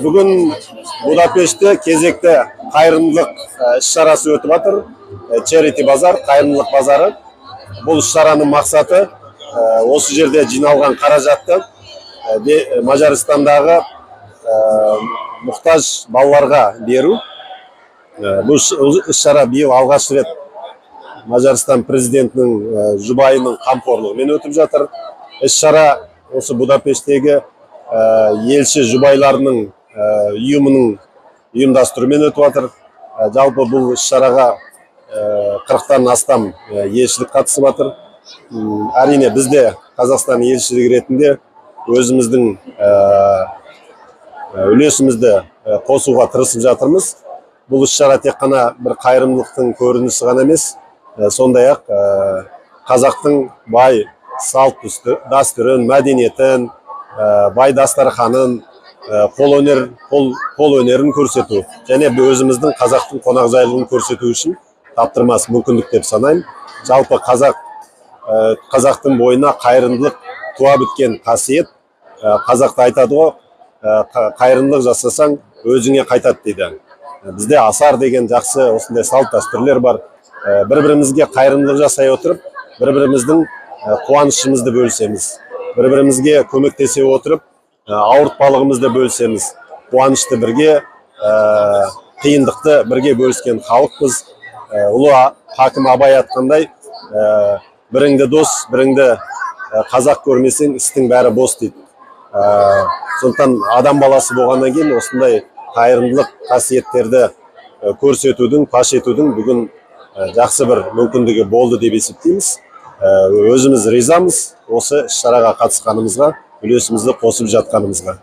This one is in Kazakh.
Бүгін Будапештте кезекті қайырымдылық іс-шарасы өтіп жатыр. Charity базар, қайырымдылық базары. Бұл іс-шараның мақсаты осы жерде жиналған қаражатты Мажарстандағы мұқтаж балаларға беру. Бұл іс-шара биыл алғаш рет Мажарстан президентінің жұбайының қамқорлығымен өтіп жатыр. Іс-шара осы Будапешттегі елші жұбайларының ұйымының ұйымдастыруымен өтіп жатыр. Жалпы бұл іс-шараға 40-тан астам елшілік қатысып жатыр. Әрине бізде Қазақстан елшілігі ретінде өзіміздің үлесімізді қосуға тырысып жатырмыз. Бұл іс-шара тек қана бір қайырымдылықтың көрінісі ғана емес, сондай-ақ қазақтың бай салт дәстүрін, мәдениетін, бай дастарханын, қол өнерін көрсету және өзіміздің қазақтың қонақжайлығын көрсету үшін таптырмас мүмкіндік деп санаймын. Жалпы қазақтың бойына қайырымдылық туа біткен қасиет. Қазақта айтады ғой, қайырымдылық жасасаң өзіңе қайтады дейді. Бізде асар деген жақсы осындай салт дәстүрлер бар. Бір-бірімізге қайырымдылық жасай отырып, бір-біріміздің қуанышымызды бөлісеміз. Бір-бірімізге көмектесе отырып, ауыртпалығымызды бөлісеміз. Қуанышты бірге, қиындықты бірге бөліскен халықпыз. Ұлы Хакім Абай айтқандай, біріңді дос, біріңді қазақ көрмесең, істің бәрі бос дейді. Сондықтан адам баласы болғаннан кейін осындай қайырымдылық қасиеттерді көрсетудің, паш етудің бүгін жақсы бір мүмкіндігі болды деп есептейміз. Өзіміз ризамыз осы іс-шараға қатысқанымызға, үлесімізді қосып жатқанымызға.